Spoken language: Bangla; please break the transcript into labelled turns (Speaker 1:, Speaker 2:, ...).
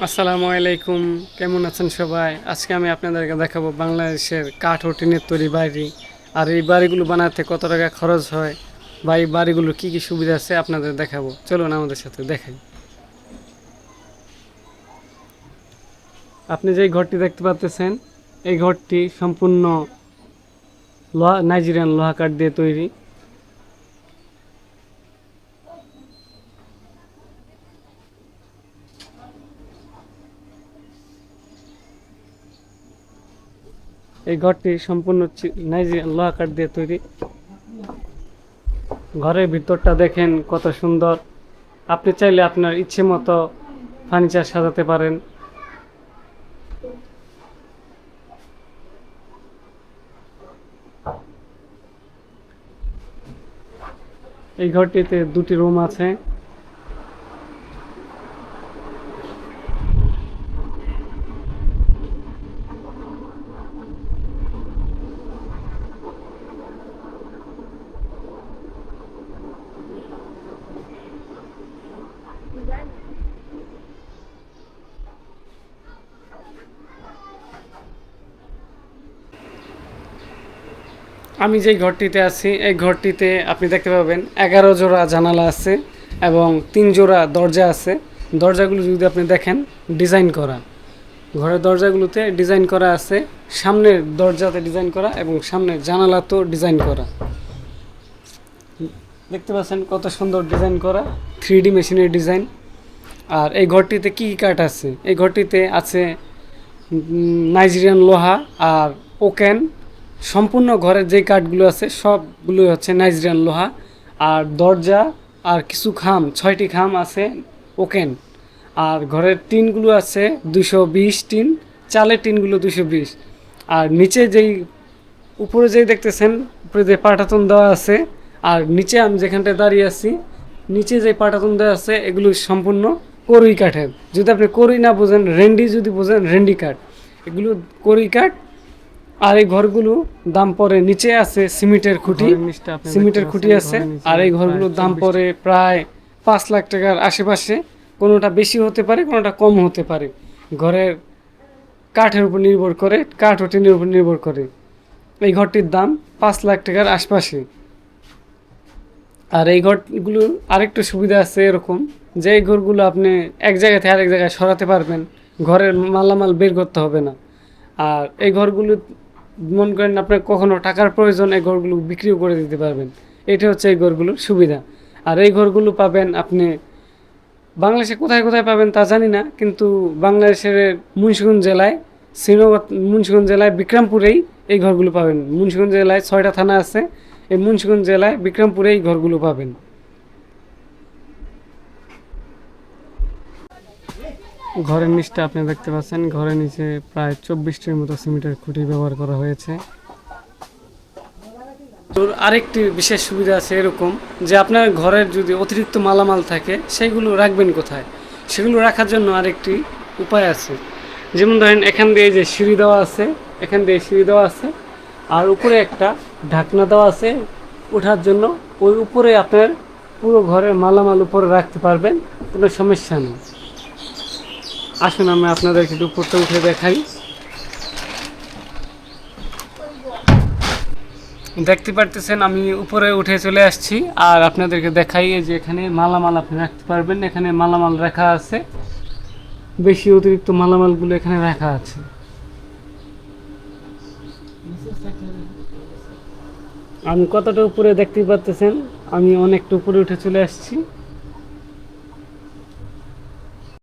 Speaker 1: আসসালামু আলাইকুম, কেমন আছেন সবাই? আজকে আমি আপনাদেরকে দেখাবো বাংলাদেশের কাঠ ও টিনের তৈরি বাড়ি। আর এই বাড়িগুলো বানাতে কত টাকা খরচ হয় বা এই বাড়িগুলোর কী কী সুবিধা আছে আপনাদের দেখাবো। চলুন আমাদের সাথে দেখাই। আপনি যেই ঘরটি দেখতে পাচ্ছেন, এই ঘরটি সম্পূর্ণ নাইজেরিয়ান লোহা কাঠ দিয়ে তৈরি। এই ঘরটি সম্পূর্ণ নাইজেরিয়ান লোহা কাঠ দিয়ে তৈরি। ঘরের ভিতরটা দেখেন কত সুন্দর। আপনি চাইলে আপনার ইচ্ছে মতো ফার্নিচার সাজাতে পারেন। এই ঘরটিতে দুটি রুম আছে। আমি যেই ঘরটিতে আছি, এই ঘরটিতে আপনি দেখতে পাবেন 11 জোড়া জানালা আছে এবং 3 জোড়া দরজা আছে। দরজাগুলো যদি আপনি দেখেন, ডিজাইন করা। ঘরের দরজাগুলোতে ডিজাইন করা আছে, সামনের দরজাতে ডিজাইন করা এবং সামনের জানালাতেও ডিজাইন করা। দেখতে পাচ্ছেন কত সুন্দর ডিজাইন করা, 3D মেশিনের ডিজাইন। আর এই ঘরটিতে কী কী কাঠ আছে? এই ঘরটিতে আছে নাইজেরিয়ান লোহা আর ওকেন। সম্পূর্ণ ঘরের যে কাঠগুলো আছে সবগুলো হচ্ছে নাইজেরিয়ান লোহা। আর দরজা আর কিছু খাম, 6টি খাম আছে ওকেন। আর ঘরের টিনগুলো আছে 220 টিন, চালের টিনগুলো 220। আর নিচে যেই উপরে যেই দেখতেছেন, উপরে যে পাটাতন দেওয়া আছে, আর নিচে আমি যেখানটায় দাঁড়িয়ে আছি, নিচে যে পাটাতন দেওয়া আছে এগুলো সম্পূর্ণ করই কাঠের। যদি আপনি করই না বোঝেন, রেন্ডি যদি বোঝেন, রেন্ডি কাঠ। এগুলো করই কাঠ। আর এই ঘরগুলো দাম পড়ে, নিচে আছে সিমেন্টের খুঁটি, সিমেন্টের খুঁটি আছে। আর এই ঘরগুলোর দাম পড়ে প্রায় 5 লাখ টাকার আশেপাশে। কোনোটা বেশি হতে পারে, কোনোটা কম হতে পারে। ঘরের কাঠের উপর নির্ভর করে, কাঠ ও টিনের উপর নির্ভর করে। এই ঘরটির দাম 5 লাখ টাকার আশপাশে। আর এই ঘরগুলোর আরেকটু সুবিধা আছে এরকম, যে এই ঘরগুলো আপনি এক জায়গা থেকে আরেক জায়গায় সরাতে পারবেন, ঘরের মালামাল বের করতে হবে না। আর এই ঘরগুলো মনে করেন আপনার কখনো টাকার প্রয়োজন, এই ঘরগুলো বিক্রিও করে দিতে পারবেন। এটা হচ্ছে এই ঘরগুলোর সুবিধা। আর এই ঘরগুলো পাবেন আপনি বাংলাদেশে কোথায় কোথায় পাবেন তা জানি না, কিন্তু বাংলাদেশের মুন্সিগঞ্জ জেলায়, শ্রীনগর মুন্সিগঞ্জ জেলায় বিক্রমপুরেই এই ঘরগুলো পাবেন। মুন্সিগঞ্জ জেলায় 6টা থানা আছে, এই মুন্সিগঞ্জ জেলায় বিক্রমপুরে এই ঘরগুলো পাবেন। ঘরের নিচটা আপনি দেখতে পাচ্ছেন, ঘরের নিচে প্রায় 24টির মতো সিমেন্টের খুঁটি ব্যবহার করা হয়েছে। তোর আরেকটি বিশেষ সুবিধা আছে এরকম, যে আপনার ঘরের যদি অতিরিক্ত মালামাল থাকে সেইগুলো রাখবেন কোথায়, সেগুলো রাখার জন্য আরেকটি উপায় আছে। যেমন ধরেন এখান দিয়ে যে সিঁড়ি দেওয়া আছে, এখান দিয়ে সিঁড়ি দেওয়া আছে, আর উপরে একটা ঢাকনা দেওয়া আছে ওঠার জন্য। ওই উপরে আপনার পুরো ঘরের মালামাল উপরে রাখতে পারবেন, কোনো সমস্যা নেই। আসুন আমি আপনাদেরকে একটু উপরটা উঠে দেখাই। দেখতে পারতেছেন আমি উপরে উঠে চলে আসছি, আর আপনাদেরকে দেখাই যে এখানে মালামাল আপনি রাখতে পারবেন। এখানে মালামাল রাখা আছে, বেশি অতিরিক্ত মালামালগুলো এখানে রাখা আছে। আমি কতটা উপরে দেখতে পারতেছেন, আমি অনেকটা উপরে উঠে চলে আসছি।